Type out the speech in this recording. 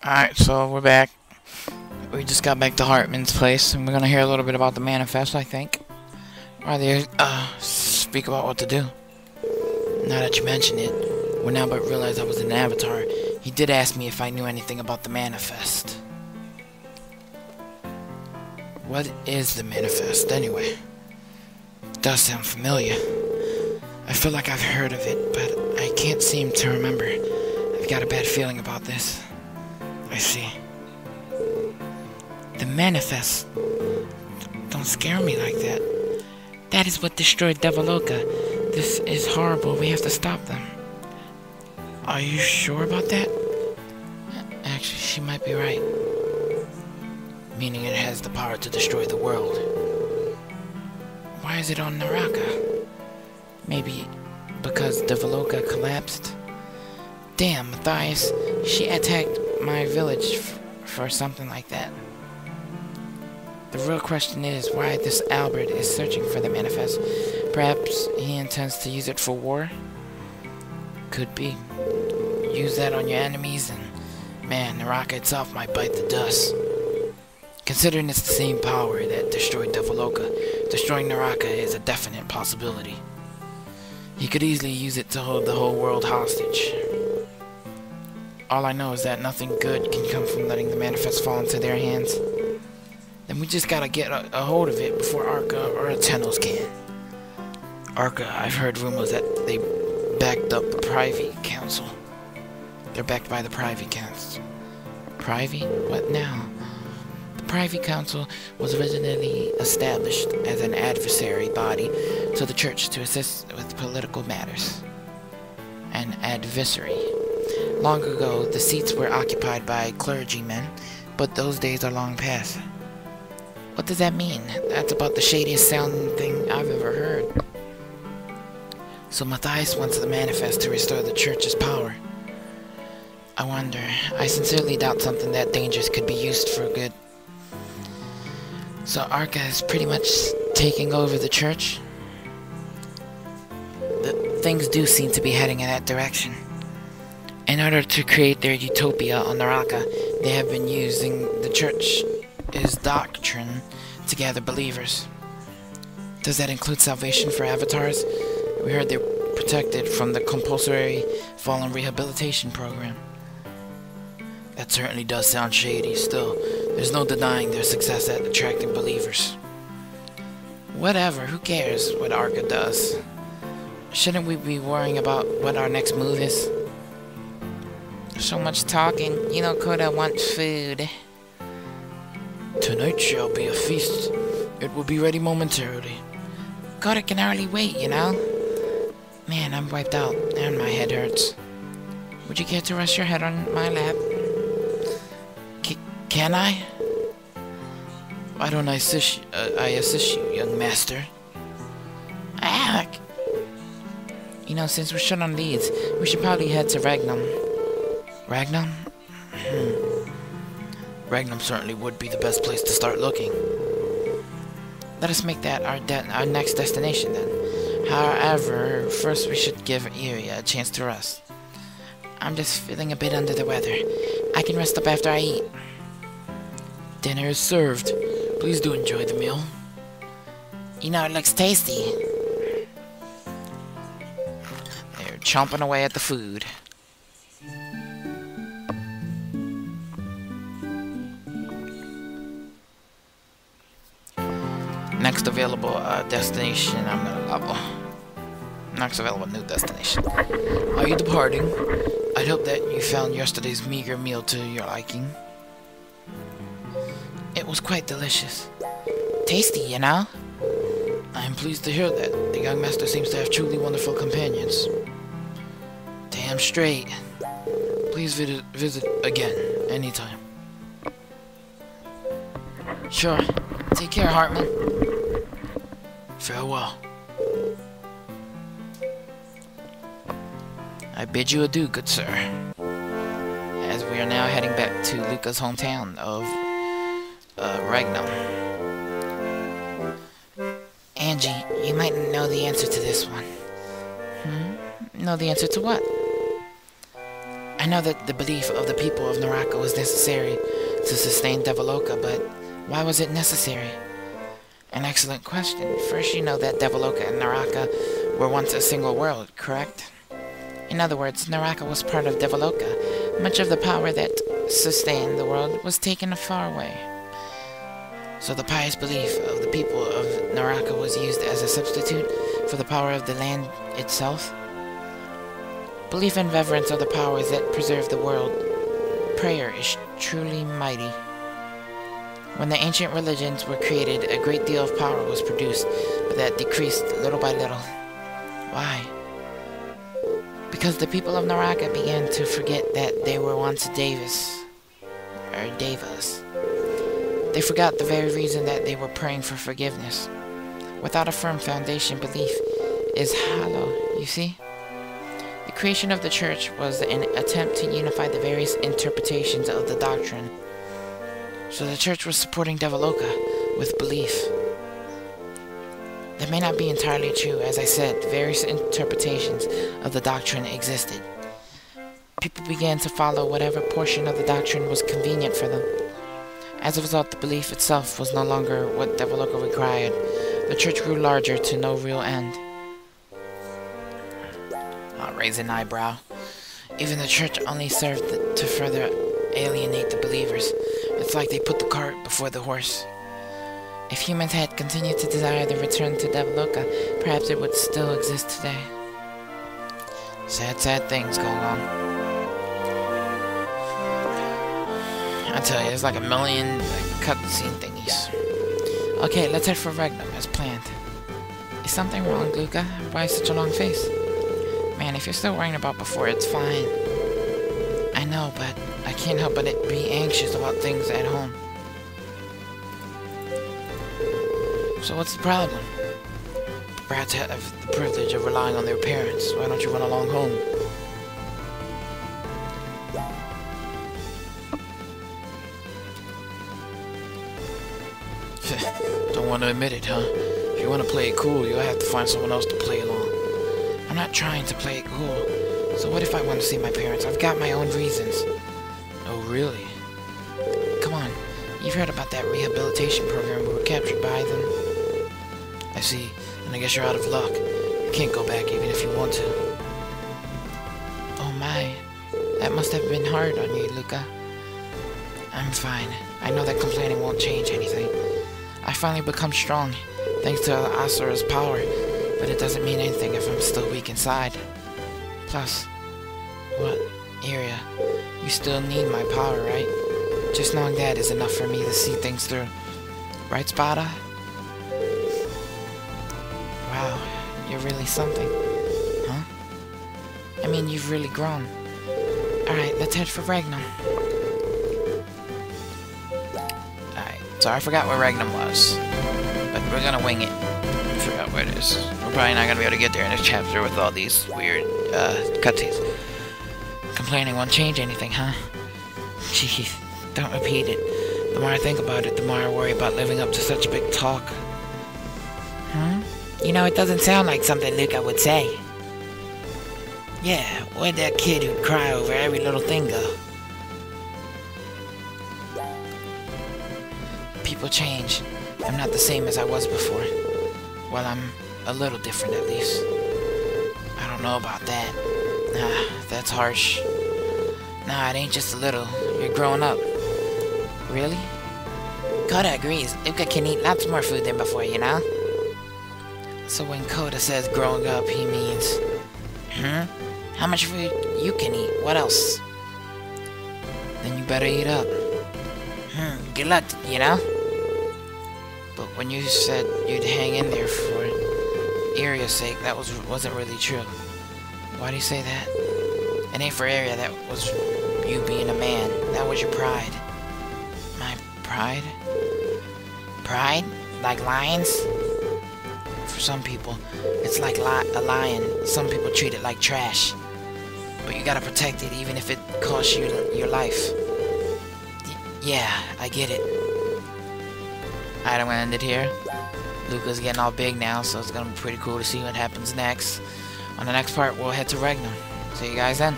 Alright, so we're back. We just got back to Hartman's place, and we're gonna hear a little bit about the manifest, I think. Rather, speak about what to do. Now that you mention it, when Albert realized I was an avatar, he did ask me if I knew anything about the manifest. What is the manifest, anyway? It does sound familiar. I feel like I've heard of it, but I can't seem to remember. I've got a bad feeling about this. I see. The manifest. Don't scare me like that. That is what destroyed Devaloka. This is horrible. We have to stop them. Are you sure about that? Actually, she might be right. Meaning it has the power to destroy the world. Why is it on Naraka? Maybe because Devaloka collapsed? Damn, Matthias. She attacked my village for something like that. The real question is why this Albert is searching for the manifest. Perhaps he intends to use it for war? Could be. Use that on your enemies and, man, Naraka itself might bite the dust. Considering it's the same power that destroyed Devaloka, destroying Naraka is a definite possibility. He could easily use it to hold the whole world hostage. All I know is that nothing good can come from letting the manifest fall into their hands. Then we just gotta get a hold of it before Arca or Atenos can. Arca, I've heard rumors that they backed up the Privy Council. They're backed by the Privy Council. Privy? What now? The Privy Council was originally established as an adversary body to the Church to assist with political matters. An adversary. Long ago, the seats were occupied by clergymen, but those days are long past. What does that mean? That's about the shadiest sounding thing I've ever heard. So Matthias wants the manifest to restore the Church's power. I wonder. I sincerely doubt something that dangerous could be used for good. So Arca is pretty much taking over the Church? Things do seem to be heading in that direction. In order to create their utopia on Naraka, they have been using the Church's doctrine to gather believers. Does that include salvation for avatars? We heard they're protected from the compulsory fallen rehabilitation program. That certainly does sound shady. Still, there's no denying their success at attracting believers. Whatever, who cares what Arca does? Shouldn't we be worrying about what our next move is? So much talking. You know, Koda wants food. Tonight shall be a feast. It will be ready momentarily. Koda can hardly wait, you know? Man, I'm wiped out, and my head hurts. Would you care to rest your head on my lap? Can I? Why don't I assist you, young master? Alec! You know, since we're short on leads, we should probably head to REGNUM. REGNUM? REGNUM certainly would be the best place to start looking. Let us make that our next destination then. However, first we should give Iria a chance to rest. I'm just feeling a bit under the weather. I can rest up after I eat. Dinner is served. Please do enjoy the meal. You know, it looks tasty. They're chomping away at the food. Next available destination, I'm gonna level. Next available new destination. Are you departing? I hope that you found yesterday's meager meal to your liking. It was quite delicious. Tasty, you know? I am pleased to hear that. The young master seems to have truly wonderful companions. Damn straight. Please visit again, anytime. Sure. Take care, Hartman. Farewell. I bid you adieu, good sir. As we are now heading back to Luca's hometown of REGNUM. Angie, you might know the answer to this one. Know the answer to what? I know that the belief of the people of Naraka was necessary to sustain Devaloka, but why was it necessary? An excellent question. First, you know that Devaloka and Naraka were once a single world, correct? In other words, Naraka was part of Devaloka. Much of the power that sustained the world was taken far away. So the pious belief of the people of Naraka was used as a substitute for the power of the land itself. Belief and reverence are the powers that preserve the world. Prayer is truly mighty. When the ancient religions were created, a great deal of power was produced, but that decreased little by little. Why? Because the people of Naraka began to forget that they were once devas. They forgot the very reason that they were praying for forgiveness. Without a firm foundation, belief is hollow, you see? The creation of the church was an attempt to unify the various interpretations of the doctrine. So the church was supporting Devaloka with belief. That may not be entirely true. As I said, various interpretations of the doctrine existed. People began to follow whatever portion of the doctrine was convenient for them. As a result, the belief itself was no longer what Devaloka required. The church grew larger to no real end. I'll raise an eyebrow. Even the church only served to further alienate the believers. It's like they put the cart before the horse. If humans had continued to desire the return to Devaloka, perhaps it would still exist today. Sad, sad things going on. I tell you, there's like a million cutscene thingies. Okay, let's head for Regnum as planned. Is something wrong, Luca? Why such a long face? Man, if you're still worrying about before, it's fine. I know, but I can't help but be anxious about things at home. So what's the problem? Brats have the privilege of relying on their parents. Why don't you run along home? Don't want to admit it, huh? If you want to play it cool, you'll have to find someone else to play along. I'm not trying to play it cool. So what if I want to see my parents? I've got my own reasons. Oh, really? Come on. You've heard about that rehabilitation program we were captured by them. I see. And I guess you're out of luck. You can't go back even if you want to. Oh my. That must have been hard on you, Luca. I'm fine. I know that complaining won't change anything. I finally become strong, thanks to Asura's power, but it doesn't mean anything if I'm still weak inside. Plus, what? Iria, you still need my power, right? Just knowing that is enough for me to see things through. Right, Spada? Wow, you're really something. Huh? I mean, you've really grown. Alright, let's head for Regnum. So I forgot where Regnum was, but we're gonna wing it. I forgot where it is. We're probably not gonna be able to get there in this chapter with all these weird cutscenes. Complaining won't change anything, huh? Jeez, don't repeat it. The more I think about it, the more I worry about living up to such big talk. You know, it doesn't sound like something Luca would say. Yeah, where'd that kid who'd cry over every little thing go? People change. I'm not the same as I was before. Well, I'm a little different at least. I don't know about that. Nah, that's harsh. Nah, it ain't just a little. You're growing up. Really? Koda agrees. Luca can eat lots more food than before, you know? So when Koda says growing up, he means... How much food you can eat? What else? Then you better eat up. Good luck, you know? But when you said you'd hang in there for Iria's sake, that wasn't really true. Why do you say that? It ain't for Iria, that was you being a man. That was your pride. My pride? Pride? Like lions? For some people, it's like a lion. Some people treat it like trash. But you gotta protect it even if it costs you your life. Yeah, I get it. Alright, I'm gonna end it here. Luca's getting all big now, so it's gonna be pretty cool to see what happens next. On the next part, we'll head to Regnum. See you guys then.